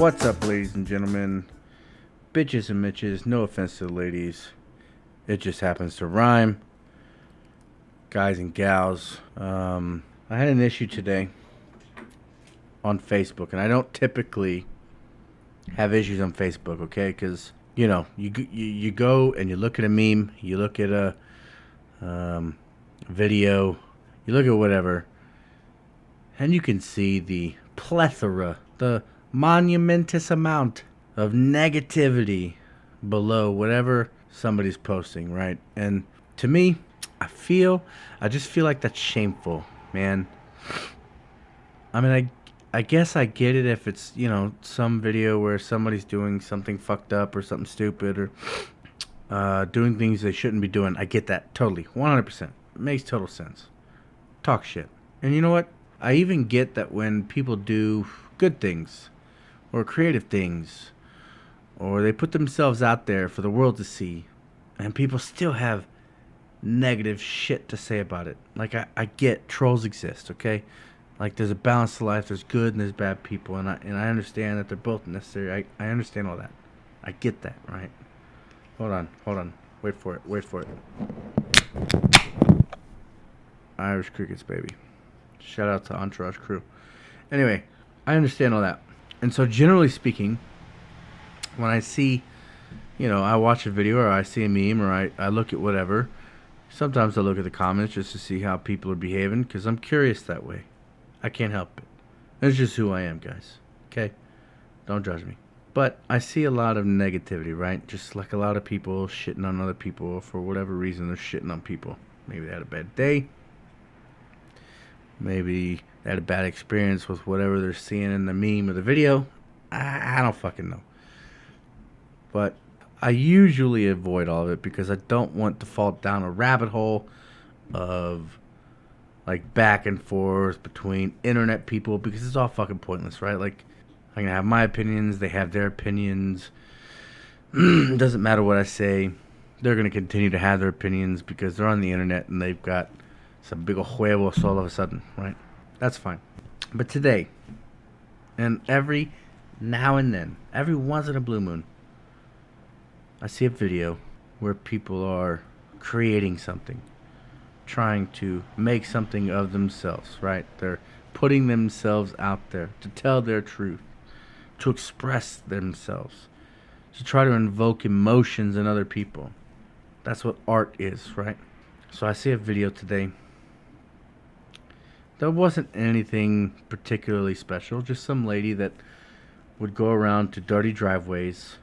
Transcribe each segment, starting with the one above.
What's up, ladies and gentlemen? Bitches and Mitches, no offense to the ladies. It just happens to rhyme. Guys and gals. I had an issue today on Facebook, and I don't typically have issues on Facebook, okay? Because, you know, you go and you look at a meme, you look at a video, you look at whatever, and you can see the plethora, the monumentous amount of negativity below whatever somebody's posting, right? And to me, I just feel like that's shameful, man. I mean, I guess I get it if it's, you know, some video where somebody's doing something fucked up or something stupid or doing things they shouldn't be doing. I get that totally, 100%. It makes total sense. Talk shit. And you know what? I even get that when people do good things or creative things, or they put themselves out there for the world to see, and people still have negative shit to say about it. Like, I get trolls exist, okay? Like, there's a balance to life. There's good and there's bad people, and I understand that they're both necessary. I understand all that. I get that, right? Hold on. Wait for it. Irish crickets, baby. Shout out to Entourage crew. Anyway, I understand all that. And so, generally speaking, when I see, you know, I watch a video or I see a meme or I look at whatever, sometimes I look at the comments just to see how people are behaving because I'm curious that way. I can't help it. That's just who I am, guys. Okay? Don't judge me. But I see a lot of negativity, right? Just like a lot of people shitting on other people for whatever reason they're shitting on people. Maybe they had a bad day. Maybe they had a bad experience with whatever they're seeing in the meme or the video. I don't fucking know. But I usually avoid all of it because I don't want to fall down a rabbit hole of like back and forth between internet people because it's all fucking pointless, right? Like, I'm gonna have my opinions, they have their opinions. It doesn't matter what I say. They're gonna continue to have their opinions because they're on the internet and they've got some big ol' huevos all of a sudden, right? That's fine. But today, and every now and then, every once in a blue moon, I see a video where people are creating something, trying to make something of themselves, right? They're putting themselves out there to tell their truth, to express themselves, to try to invoke emotions in other people. That's what art is, right? So I see a video today. There wasn't anything particularly special, just some lady that would go around to dirty driveways,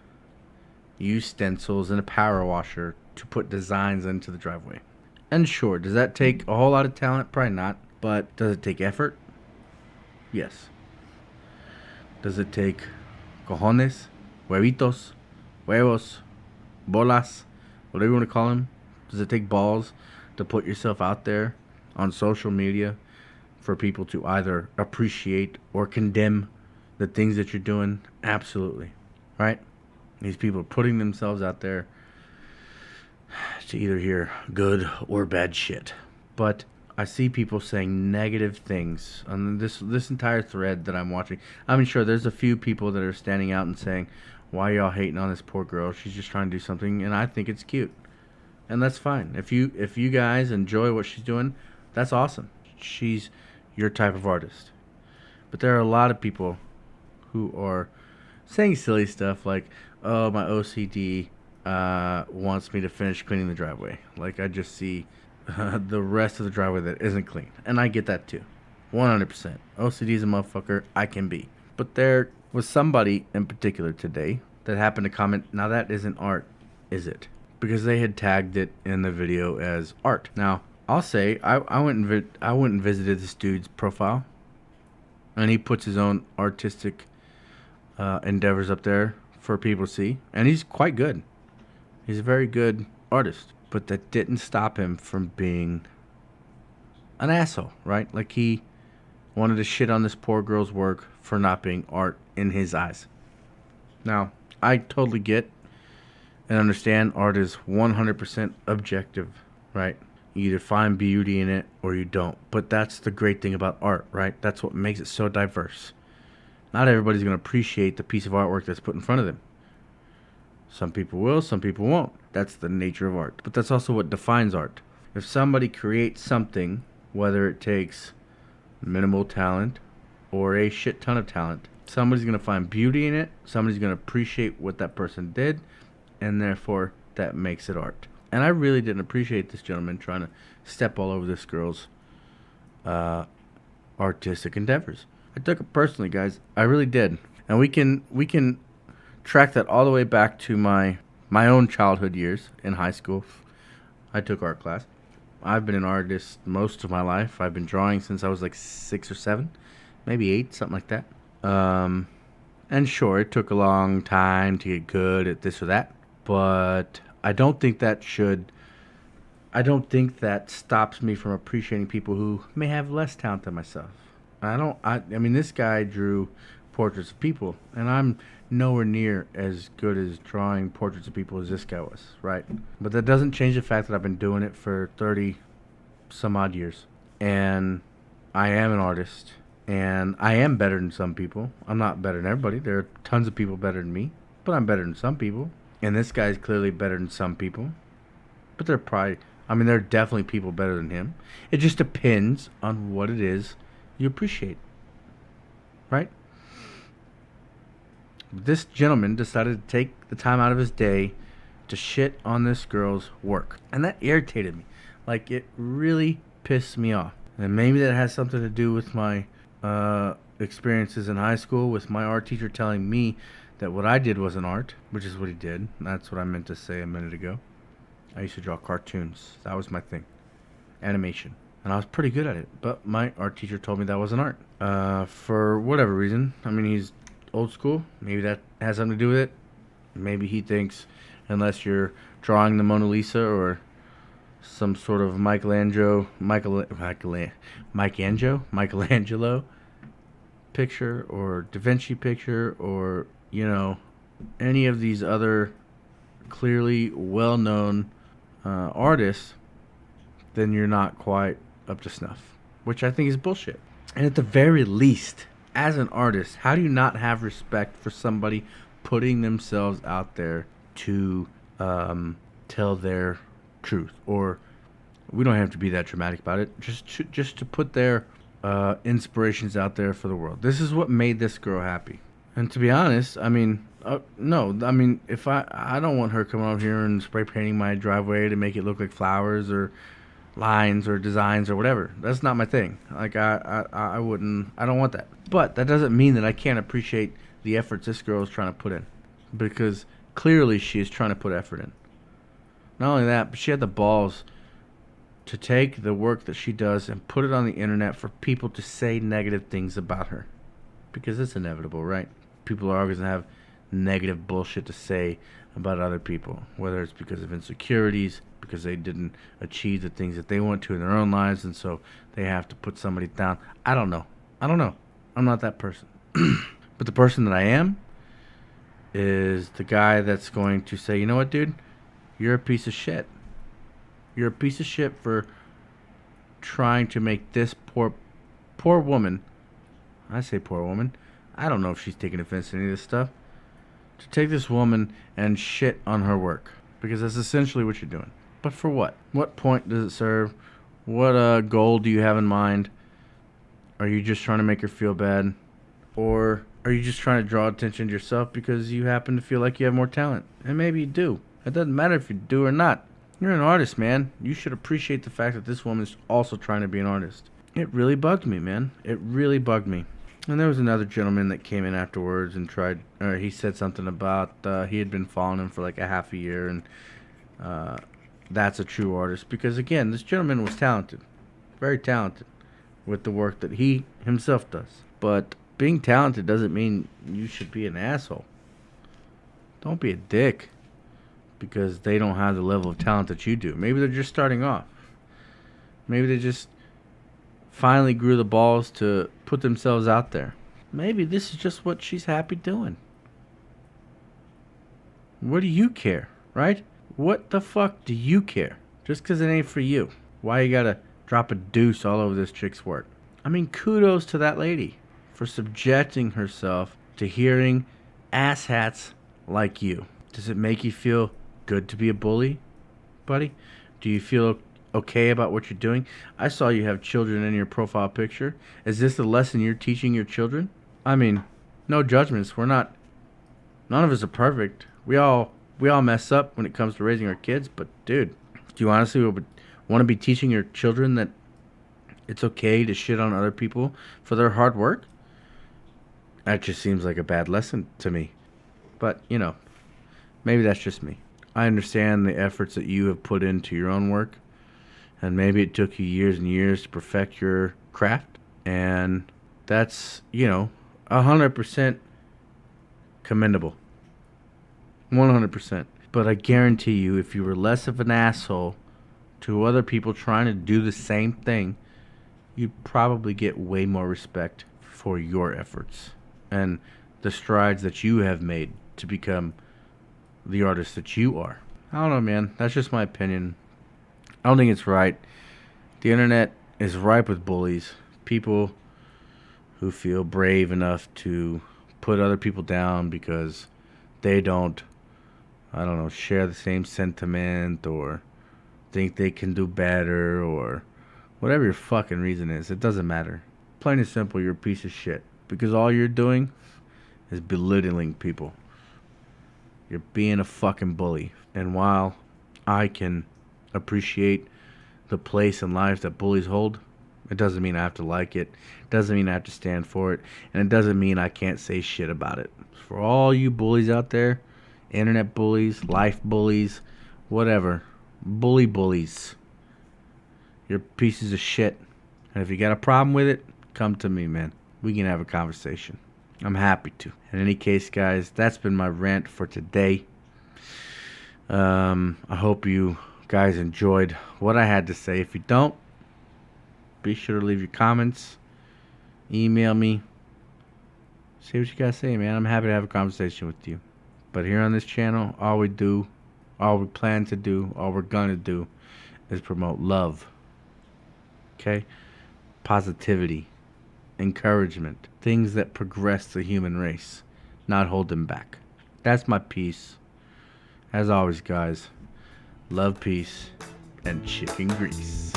use stencils and a power washer to put designs into the driveway. And sure, does that take a whole lot of talent? Probably not. But does it take effort? Yes. Does it take cojones, huevitos, huevos, bolas, whatever you want to call them? Does it take balls to put yourself out there on social media for people to either appreciate or condemn the things that you're doing? Absolutely. Right? These people are putting themselves out there to either hear good or bad shit. But I see people saying negative things on this entire thread that I'm watching. I mean, sure, there's a few people that are standing out and saying, why y'all hating on this poor girl? She's just trying to do something, and I think it's cute. And that's fine. If you guys enjoy what she's doing, that's awesome. She's your type of artist. But there are a lot of people who are saying silly stuff like, oh, my OCD wants me to finish cleaning the driveway. Like, I just see the rest of the driveway that isn't clean. And I get that too. 100%. OCD is a motherfucker. I can be. But there was somebody in particular today that happened to comment, now that isn't art, is it? Because they had tagged it in the video as art. Now, I'll say, I went and visited this dude's profile. And he puts his own artistic endeavors up there for people to see. And he's quite good. He's a very good artist. But that didn't stop him from being an asshole, right? Like, he wanted to shit on this poor girl's work for not being art in his eyes. Now, I totally get and understand art is 100% objective, right? You either find beauty in it or you don't. But that's the great thing about art, right? That's what makes it so diverse. Not everybody's going to appreciate the piece of artwork that's put in front of them. Some people will, some people won't. That's the nature of art. But that's also what defines art. If somebody creates something, whether it takes minimal talent or a shit ton of talent, somebody's going to find beauty in it. Somebody's going to appreciate what that person did, and therefore that makes it art. And I really didn't appreciate this gentleman trying to step all over this girl's artistic endeavors. I took it personally, guys. I really did. And we can track that all the way back to my own childhood years in high school. I took art class. I've been an artist most of my life. I've been drawing since I was like 6 or 7, maybe 8, something like that. And sure, it took a long time to get good at this or that, but I don't think that stops me from appreciating people who may have less talent than myself. I mean, this guy drew portraits of people, and I'm nowhere near as good as drawing portraits of people as this guy was, right? But that doesn't change the fact that I've been doing it for 30 some odd years. And I am an artist, and I am better than some people. I'm not better than everybody. There are tons of people better than me, but I'm better than some people. And this guy's clearly better than some people. But there are definitely people better than him. It just depends on what it is you appreciate, right? This gentleman decided to take the time out of his day to shit on this girl's work. And that irritated me. Like, it really pissed me off. And maybe that has something to do with my experiences in high school, with my art teacher telling me that what I did wasn't art, which is what he did. That's what I meant to say a minute ago. I used to draw cartoons. That was my thing. Animation. And I was pretty good at it. But my art teacher told me that wasn't art. For whatever reason. I mean, he's old school. Maybe that has something to do with it. Maybe he thinks unless you're drawing the Mona Lisa or some sort of Michelangelo picture or Da Vinci picture or, any of these other clearly well-known artists, then you're not quite up to snuff, which I think is bullshit. And at the very least, as an artist, how do you not have respect for somebody putting themselves out there to tell their truth? Or we don't have to be that dramatic about it. Just to put their inspirations out there for the world. This is what made this girl happy. And to be honest, I mean, no, I mean, if I don't want her coming out here and spray painting my driveway to make it look like flowers or lines or designs or whatever. That's not my thing. Like, I don't want that. But that doesn't mean that I can't appreciate the efforts this girl is trying to put in, because clearly she is trying to put effort in. Not only that, but she had the balls to take the work that she does and put it on the internet for people to say negative things about her, because it's inevitable, right? People are always going to have negative bullshit to say about other people, whether it's because of insecurities, because they didn't achieve the things that they want to in their own lives, and so they have to put somebody down. I don't know. I'm not that person. But the person that I am is the guy that's going to say, you know what, dude? You're a piece of shit. You're a piece of shit for trying to make this poor woman, I say poor woman, I don't know if she's taking offense to any of this stuff, to take this woman and shit on her work. Because that's essentially what you're doing. But for what? What point does it serve? What goal do you have in mind? Are you just trying to make her feel bad? Or are you just trying to draw attention to yourself because you happen to feel like you have more talent? And maybe you do. It doesn't matter if you do or not. You're an artist, man. You should appreciate the fact that this woman's also trying to be an artist. It really bugged me, man. It really bugged me. And there was another gentleman that came in afterwards and he said something about he had been following him for like a half a year, and that's a true artist. Because again, this gentleman was talented. Very talented with the work that he himself does. But being talented doesn't mean you should be an asshole. Don't be a dick because they don't have the level of talent that you do. Maybe they're just starting off. Maybe they just finally grew the balls to put themselves out there. Maybe this is just what she's happy doing. What do you care, right? What the fuck do you care? Just because it ain't for you. Why you gotta drop a deuce all over this chick's work? I mean, kudos to that lady for subjecting herself to hearing asshats like you. Does it make you feel good to be a bully, buddy? Do you feel okay about what you're doing? I saw you have children in your profile picture. Is this the lesson you're teaching your children? I mean, no judgments. None of us are perfect. We all mess up when it comes to raising our kids, but dude, do you honestly want to be teaching your children that it's okay to shit on other people for their hard work? That just seems like a bad lesson to me. But, maybe that's just me. I understand the efforts that you have put into your own work, and maybe it took you years and years to perfect your craft, and that's, 100% commendable. 100%. But I guarantee you, if you were less of an asshole to other people trying to do the same thing, you'd probably get way more respect for your efforts and the strides that you have made to become the artist that you are. I don't know, man. That's just my opinion. I don't think it's right. The internet is ripe with bullies. People who feel brave enough to put other people down because they don't, I don't know, share the same sentiment or think they can do better or whatever your fucking reason is. It doesn't matter. Plain and simple, you're a piece of shit. Because all you're doing is belittling people. You're being a fucking bully. And while I can appreciate the place in life that bullies hold, it doesn't mean I have to like it. It doesn't mean I have to stand for it. And it doesn't mean I can't say shit about it. For all you bullies out there, internet bullies, life bullies, whatever, bullies, you're pieces of shit. And if you got a problem with it, come to me, man. We can have a conversation. I'm happy to. In any case, guys, that's been my rant for today. I hope you guys enjoyed what I had to say. If you don't, be sure to leave your comments. Email me. Say what you gotta say, man. I'm happy to have a conversation with you. But here on this channel, all we plan to do, all we're gonna do is promote love. Okay? Positivity. Encouragement. Things that progress the human race. Not hold them back. That's my piece. As always, guys, love, peace, and chicken grease.